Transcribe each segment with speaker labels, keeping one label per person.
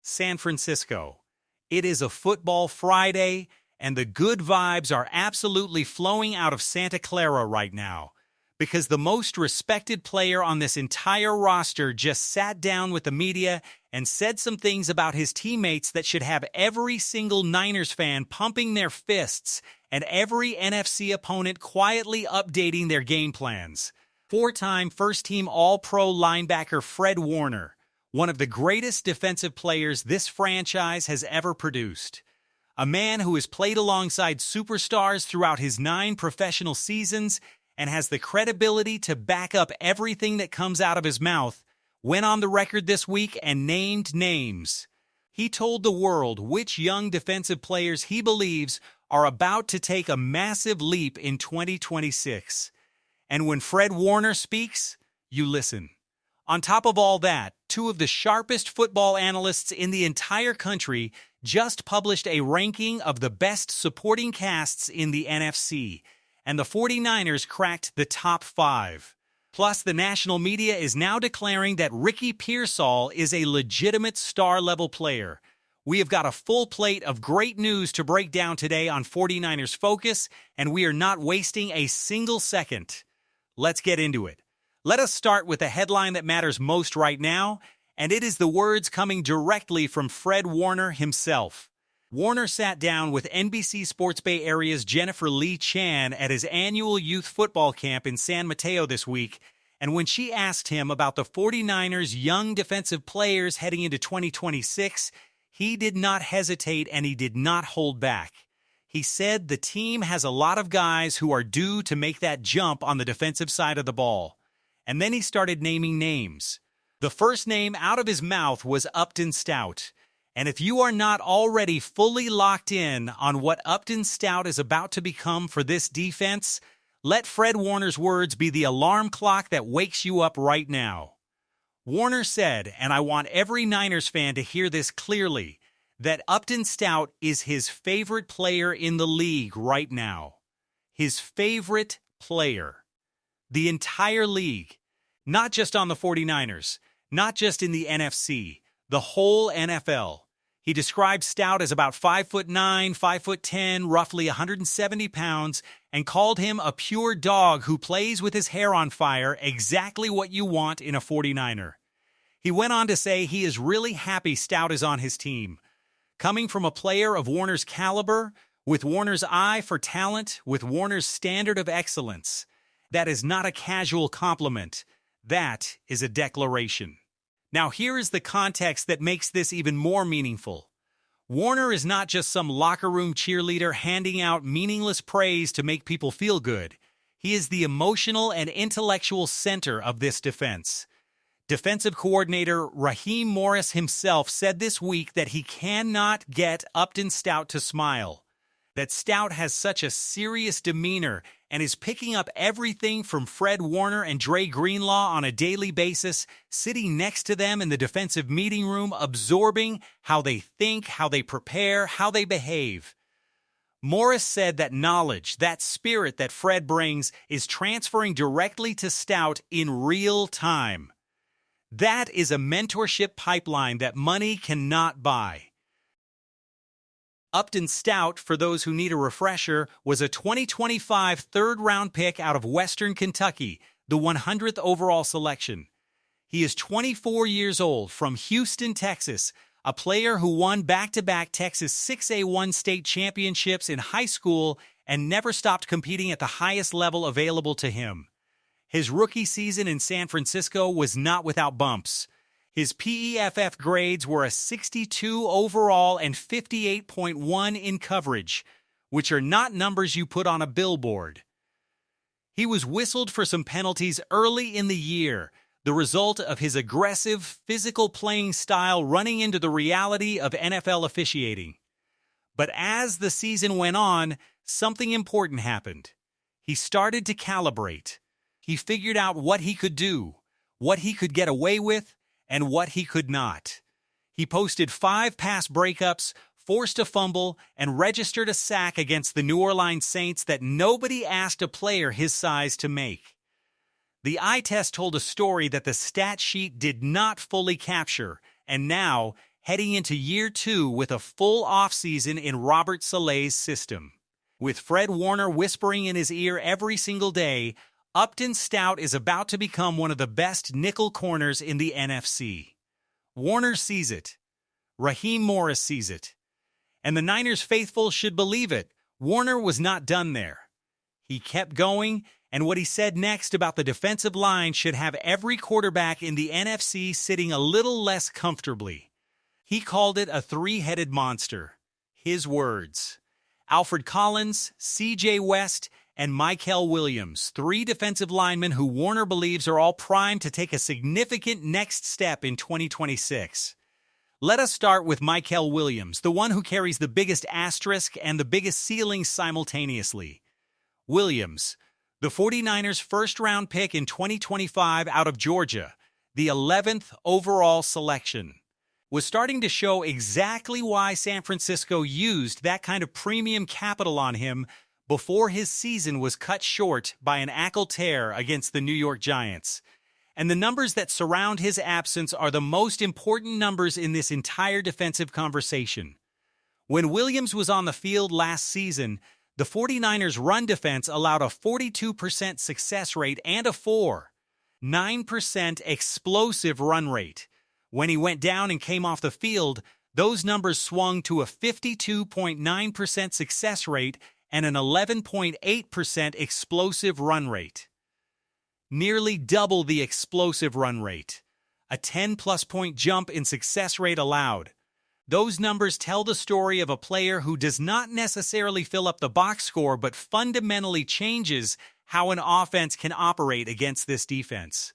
Speaker 1: San Francisco. It is a football Friday, and the good vibes are absolutely flowing out of Santa Clara right now, because the most respected player on this entire roster just sat down with the media and said some things about his teammates that should have every single Niners fan pumping their fists and every NFC opponent quietly updating their game plans. Four-time first-team All-Pro linebacker Fred Warner, one of the greatest defensive players this franchise has ever produced. A man who has played alongside superstars throughout his 9 professional seasons and has the credibility to back up everything that comes out of his mouth, went on the record this week and named names. He told the world which young defensive players he believes are about to take a massive leap in 2026. And when Fred Warner speaks, you listen. On top of all that, 2 of the sharpest football analysts in the entire country just published a ranking of the best supporting casts in the NFC, and the 49ers cracked the top 5. Plus, the national media is now declaring that Ricky Pearsall is a legitimate star-level player. We have got a full plate of great news to break down today on 49ers Focus, and we are not wasting a single second. Let's get into it. Let us start with the headline that matters most right now, and it is the words coming directly from Fred Warner himself. Warner sat down with NBC Sports Bay Area's Jennifer Lee Chan at his annual youth football camp in San Mateo this week, and when she asked him about the 49ers' young defensive players heading into 2026, he did not hesitate and he did not hold back. He said the team has a lot of guys who are due to make that jump on the defensive side of the ball. And then he started naming names. The first name out of his mouth was Upton Stout. And if you are not already fully locked in on what Upton Stout is about to become for this defense, let Fred Warner's words be the alarm clock that wakes you up right now. Warner said, and I want every Niners fan to hear this clearly, that Upton Stout is his favorite player in the league right now. His favorite player. The entire league. Not just on the 49ers, not just in the NFC, the whole NFL. He described Stout as about 5'9", 5'10", roughly 170 pounds, and called him a pure dog who plays with his hair on fire, exactly what you want in a 49er. He went on to say he is really happy Stout is on his team. Coming from a player of Warner's caliber, with Warner's eye for talent, with Warner's standard of excellence, that is not a casual compliment. That is a declaration. Now here is the context that makes this even more meaningful. Warner is not just some locker room cheerleader handing out meaningless praise to make people feel good. He is the emotional and intellectual center of this defense. Defensive coordinator Raheem Morris himself said this week that he cannot get Upton Stout to smile, that Stout has such a serious demeanor and is picking up everything from Fred Warner and Dre Greenlaw on a daily basis, sitting next to them in the defensive meeting room, absorbing how they think, how they prepare, how they behave. Morris said that knowledge, that spirit that Fred brings, is transferring directly to Stout in real time. That is a mentorship pipeline that money cannot buy. Upton Stout, for those who need a refresher, was a 2025 third-round pick out of Western Kentucky, the 100th overall selection. He is 24 years old, from Houston, Texas, a player who won back-to-back Texas 6A1 state championships in high school and never stopped competing at the highest level available to him. His rookie season in San Francisco was not without bumps. His PEFF grades were a 62 overall and 58.1 in coverage, which are not numbers you put on a billboard. He was whistled for some penalties early in the year, the result of his aggressive, physical playing style running into the reality of NFL officiating. But as the season went on, something important happened. He started to calibrate. He figured out what he could do, what he could get away with, and what he could not. He posted 5 pass breakups, forced a fumble, and registered a sack against the New Orleans Saints that nobody asked a player his size to make. The eye test told a story that the stat sheet did not fully capture, and now, heading into year 2 with a full offseason in Robert Saleh's system. With Fred Warner whispering in his ear every single day, Upton Stout is about to become one of the best nickel corners in the NFC. Warner sees it. Raheem Morris sees it. And the Niners faithful should believe it. Warner was not done there. He kept going, and what he said next about the defensive line should have every quarterback in the NFC sitting a little less comfortably. He called it a three-headed monster. His words. Alfred Collins, C.J. West, and Keion Williams, 3 defensive linemen who Warner believes are all primed to take a significant next step in 2026. Let us start with Keion Williams, the one who carries the biggest asterisk and the biggest ceiling simultaneously. Williams, the 49ers' first-round pick in 2025 out of Georgia, the 11th overall selection, was starting to show exactly why San Francisco used that kind of premium capital on him before his season was cut short by an ankle tear against the New York Giants. And the numbers that surround his absence are the most important numbers in this entire defensive conversation. When Williams was on the field last season, the 49ers' run defense allowed a 42% success rate and a 9% explosive run rate. When he went down and came off the field, those numbers swung to a 52.9% success rate and an 11.8% explosive run rate. Nearly double the explosive run rate. A 10-plus point jump in success rate allowed. Those numbers tell the story of a player who does not necessarily fill up the box score but fundamentally changes how an offense can operate against this defense.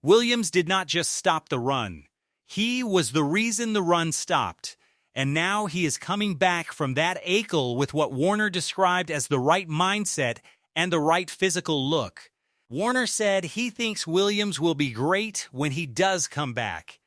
Speaker 1: Williams did not just stop the run. He was the reason the run stopped. And now he is coming back from that ankle with what Warner described as the right mindset and the right physical look. Warner said he thinks Williams will be great when he does come back.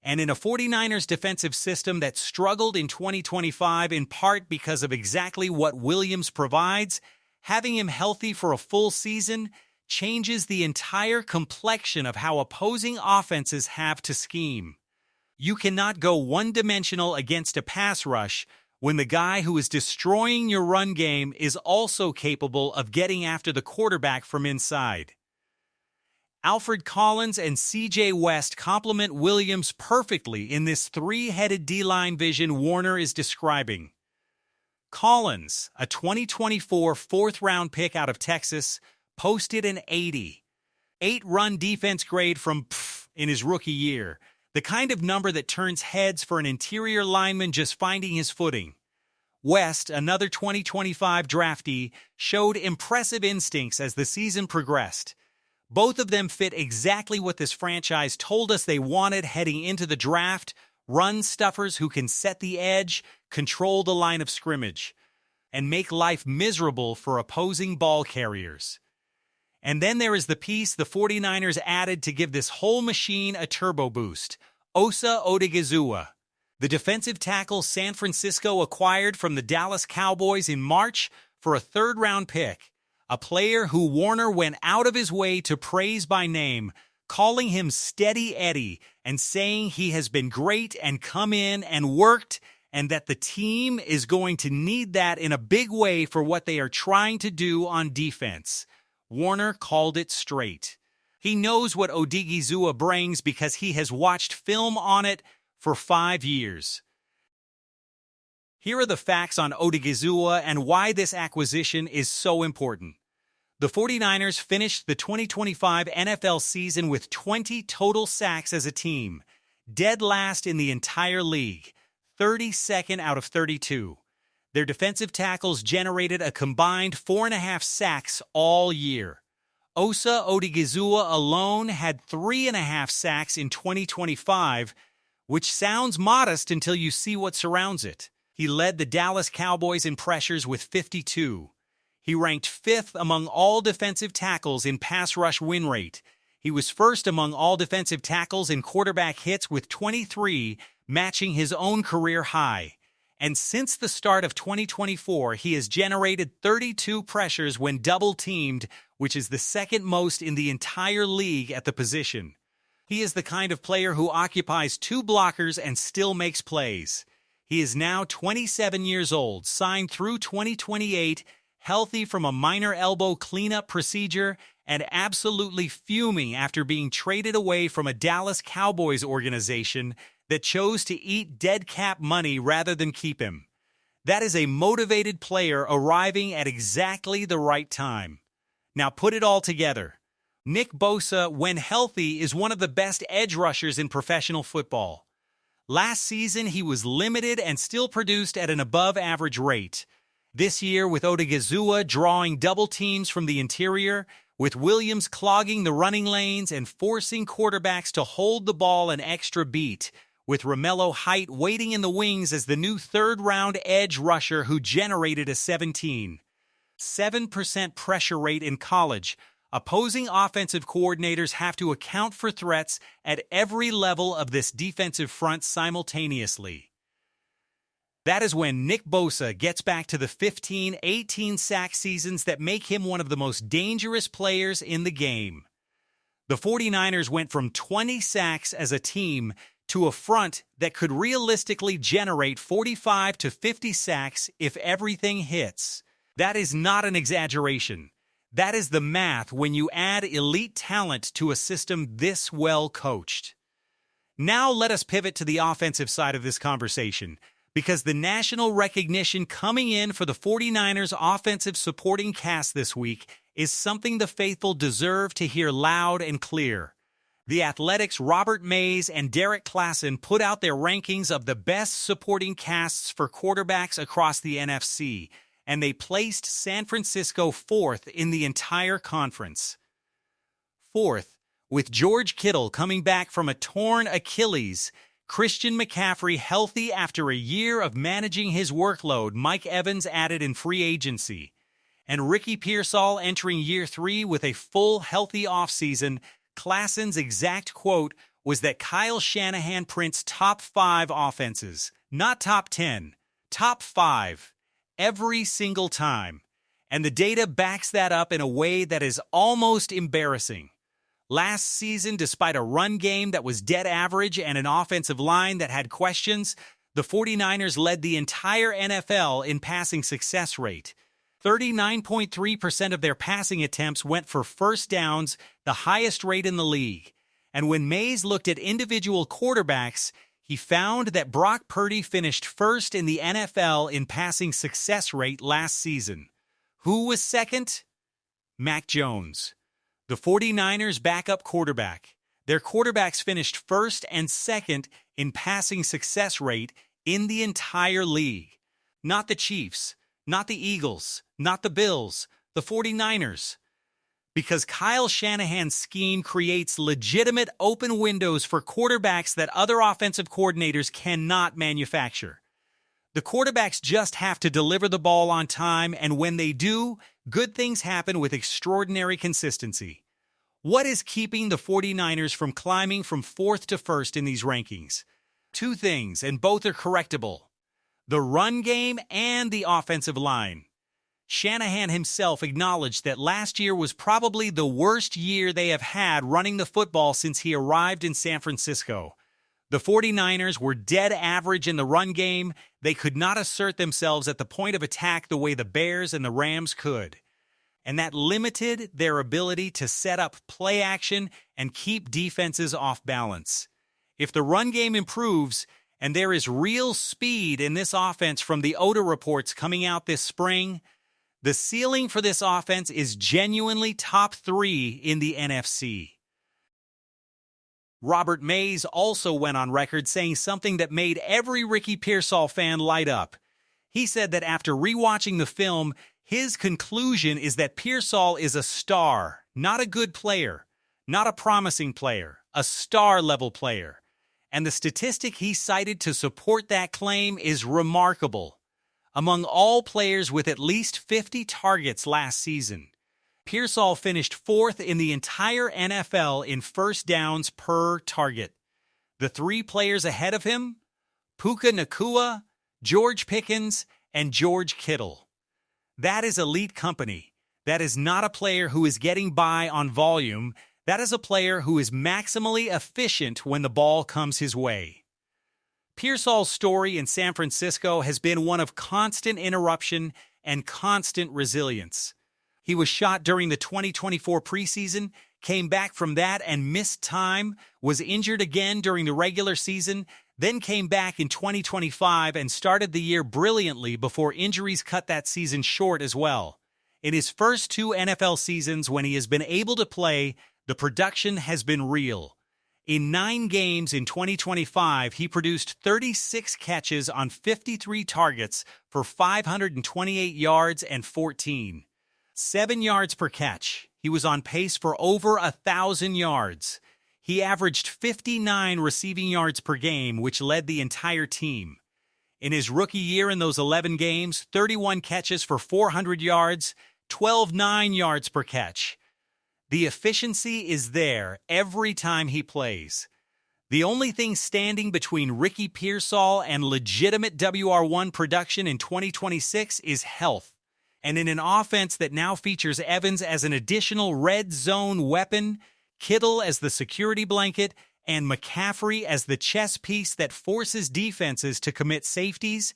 Speaker 1: And in a 49ers defensive system that struggled in 2025 in part because of exactly what Williams provides, having him healthy for a full season changes the entire complexion of how opposing offenses have to scheme. You cannot go one-dimensional against a pass rush when the guy who is destroying your run game is also capable of getting after the quarterback from inside. Alfred Collins and C.J. West complement Williams perfectly in this three-headed D-line vision Warner is describing. Collins, a 2024 fourth-round pick out of Texas, posted an 80. 8-run defense grade from in his rookie year, the kind of number that turns heads for an interior lineman just finding his footing. West, another 2025 draftee, showed impressive instincts as the season progressed. Both of them fit exactly what this franchise told us they wanted heading into the draft: run stuffers who can set the edge, control the line of scrimmage, and make life miserable for opposing ball carriers. And then there is the piece the 49ers added to give this whole machine a turbo boost: Osa Odighizuwa, the defensive tackle San Francisco acquired from the Dallas Cowboys in March for a third-round pick, a player who Warner went out of his way to praise by name, calling him Steady Eddie and saying he has been great and come in and worked, and that the team is going to need that in a big way for what they are trying to do on defense. Warner called it straight. He knows what Odighizuwa brings because he has watched film on it for 5 years. Here are the facts on Odighizuwa and why this acquisition is so important. The 49ers finished the 2025 NFL season with 20 total sacks as a team, dead last in the entire league, 32nd out of 32. Their defensive tackles generated a combined 4.5 sacks all year. Osa Odighizuwa alone had 3.5 sacks in 2025, which sounds modest until you see what surrounds it. He led the Dallas Cowboys in pressures with 52. He ranked 5th among all defensive tackles in pass rush win rate. He was first among all defensive tackles in quarterback hits with 23, matching his own career high. And since the start of 2024, he has generated 32 pressures when double-teamed, which is the second most in the entire league at the position. He is the kind of player who occupies two blockers and still makes plays. He is now 27 years old, signed through 2028, healthy from a minor elbow cleanup procedure, and absolutely fuming after being traded away from a Dallas Cowboys organization that chose to eat dead cap money rather than keep him. That is a motivated player arriving at exactly the right time. Now put it all together. Nick Bosa, when healthy, is one of the best edge rushers in professional football. Last season, he was limited and still produced at an above-average rate. This year, with Odigizua drawing double teams from the interior, with Williams clogging the running lanes and forcing quarterbacks to hold the ball an extra beat, with Romello Height waiting in the wings as the new third-round edge rusher who generated a 17.7% pressure rate in college, opposing offensive coordinators have to account for threats at every level of this defensive front simultaneously. That is when Nick Bosa gets back to the 15, 18 sack seasons that make him one of the most dangerous players in the game. The 49ers went from 20 sacks as a team to a front that could realistically generate 45 to 50 sacks if everything hits. That is not an exaggeration. That is the math when you add elite talent to a system this well coached. Now let us pivot to the offensive side of this conversation, because the national recognition coming in for the 49ers offensive supporting cast this week is something the faithful deserve to hear loud and clear. The Athletic's Robert Mays and Derek Klassen put out their rankings of the best supporting casts for quarterbacks across the NFC, and they placed San Francisco fourth in the entire conference. Fourth, with George Kittle coming back from a torn Achilles, Christian McCaffrey healthy after a year of managing his workload, Mike Evans added in free agency, and Ricky Pearsall entering year 3 with a full healthy offseason. Klassen's exact quote was that Kyle Shanahan prints top 5 offenses, not top 10, top 5. Every single time, and the data backs that up in a way that is almost embarrassing. Last season, despite a run game that was dead average and an offensive line that had questions, the 49ers led the entire NFL in passing success rate. 39.3% of their passing attempts went for first downs, the highest rate in the league. And when Mays looked at individual quarterbacks, he found that Brock Purdy finished first in the NFL in passing success rate last season. Who was second? Mac Jones, the 49ers' backup quarterback. Their quarterbacks finished first and second in passing success rate in the entire league. Not the Chiefs, not the Eagles, not the Bills, the 49ers. Because Kyle Shanahan's scheme creates legitimate open windows for quarterbacks that other offensive coordinators cannot manufacture. The quarterbacks just have to deliver the ball on time, and when they do, good things happen with extraordinary consistency. What is keeping the 49ers from climbing from 4th to 1st in these rankings? 2 things, and both are correctable: the run game and the offensive line. Shanahan himself acknowledged that last year was probably the worst year they have had running the football since he arrived in San Francisco. The 49ers were dead average in the run game. They could not assert themselves at the point of attack the way the Bears and the Rams could. And that limited their ability to set up play action and keep defenses off balance. If the run game improves, and there is real speed in this offense from the OTA reports coming out this spring, the ceiling for this offense is genuinely top 3 in the NFC. Robert Mays also went on record saying something that made every Ricky Pearsall fan light up. He said that after rewatching the film, his conclusion is that Pearsall is a star, not a good player, not a promising player, a star-level player. And the statistic he cited to support that claim is remarkable. Among all players with at least 50 targets last season, Pearsall finished 4th in the entire NFL in first downs per target. The 3 players ahead of him: Puka Nacua, George Pickens, and George Kittle. That is elite company. That is not a player who is getting by on volume. That is a player who is maximally efficient when the ball comes his way. Pearsall's story in San Francisco has been one of constant interruption and constant resilience. He was shot during the 2024 preseason, came back from that and missed time, was injured again during the regular season, then came back in 2025 and started the year brilliantly before injuries cut that season short as well. In his first 2 NFL seasons when he has been able to play, the production has been real. In 9 games in 2025, he produced 36 catches on 53 targets for 528 yards and 7 yards per catch. He was on pace for over 1,000 yards. He averaged 59 receiving yards per game, which led the entire team. In his rookie year in those 11 games, 31 catches for 400 yards, 9 yards per catch. The efficiency is there every time he plays. The only thing standing between Ricky Pearsall and legitimate WR1 production in 2026 is health. And in an offense that now features Evans as an additional red zone weapon, Kittle as the security blanket, and McCaffrey as the chess piece that forces defenses to commit safeties,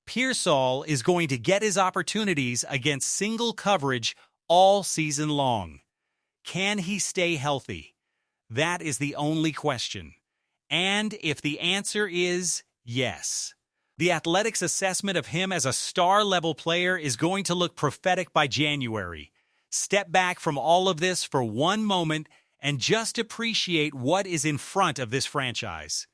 Speaker 1: Pearsall is going to get his opportunities against single coverage all season long. Can he stay healthy? That is the only question. And if the answer is yes, the Athletics' assessment of him as a star-level player is going to look prophetic by January. Step back from all of this for one moment and just appreciate what is in front of this franchise.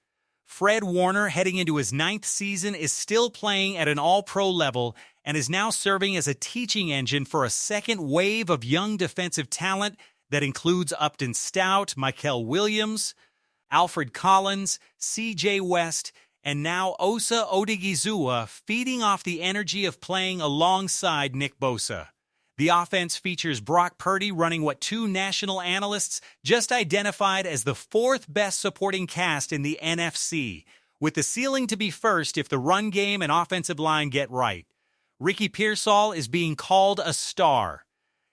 Speaker 1: Fred Warner, heading into his 9th season, is still playing at an all-pro level and is now serving as a teaching engine for a second wave of young defensive talent that includes Upton Stout, Keion Williams, Alfred Collins, C.J. West, and now Osa Odigizua, feeding off the energy of playing alongside Nick Bosa. The offense features Brock Purdy running what 2 national analysts just identified as the 4th best supporting cast in the NFC, with the ceiling to be first if the run game and offensive line get right. Ricky Pearsall is being called a star.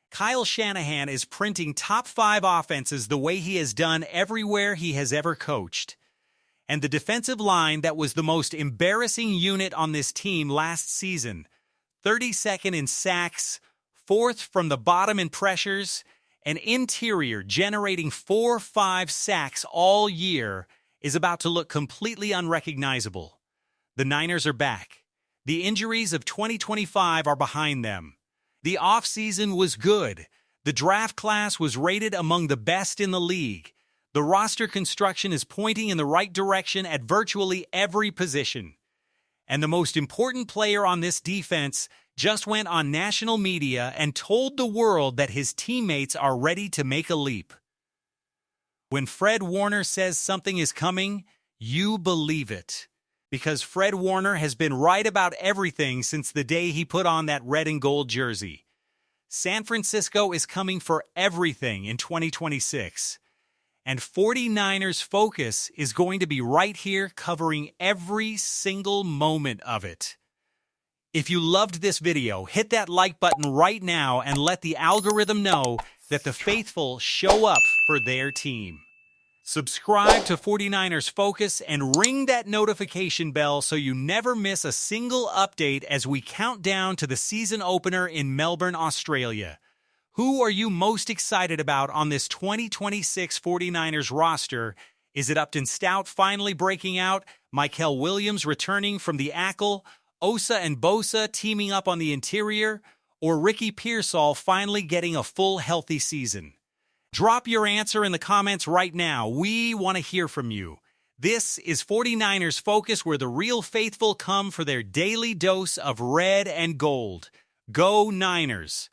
Speaker 1: Kyle Shanahan is printing top 5 offenses the way he has done everywhere he has ever coached. And the defensive line that was the most embarrassing unit on this team last season, 32nd in sacks, 4th from the bottom in pressures, and interior generating 4-5 sacks all year, is about to look completely unrecognizable. The Niners are back. The injuries of 2025 are behind them. The offseason was good. The draft class was rated among the best in the league. The roster construction is pointing in the right direction at virtually every position. And the most important player on this defense just went on national media and told the world that his teammates are ready to make a leap. When Fred Warner says something is coming, you believe it. Because Fred Warner has been right about everything since the day he put on that red and gold jersey. San Francisco is coming for everything in 2026. And 49ers focus is going to be right here covering every single moment of it. If you loved this video, hit that like button right now and let the algorithm know that the faithful show up for their team. Subscribe to 49ers Focus and ring that notification bell so you never miss a single update as we count down to the season opener in Melbourne, Australia. Who are you most excited about on this 2026 49ers roster? Is it Upton Stout finally breaking out, Keion Williams returning from the ankle, Osa and Bosa teaming up on the interior, or Ricky Pearsall finally getting a full healthy season? Drop your answer in the comments right now. We want to hear from you. This is 49ers Focus, where the real faithful come for their daily dose of red and gold. Go Niners!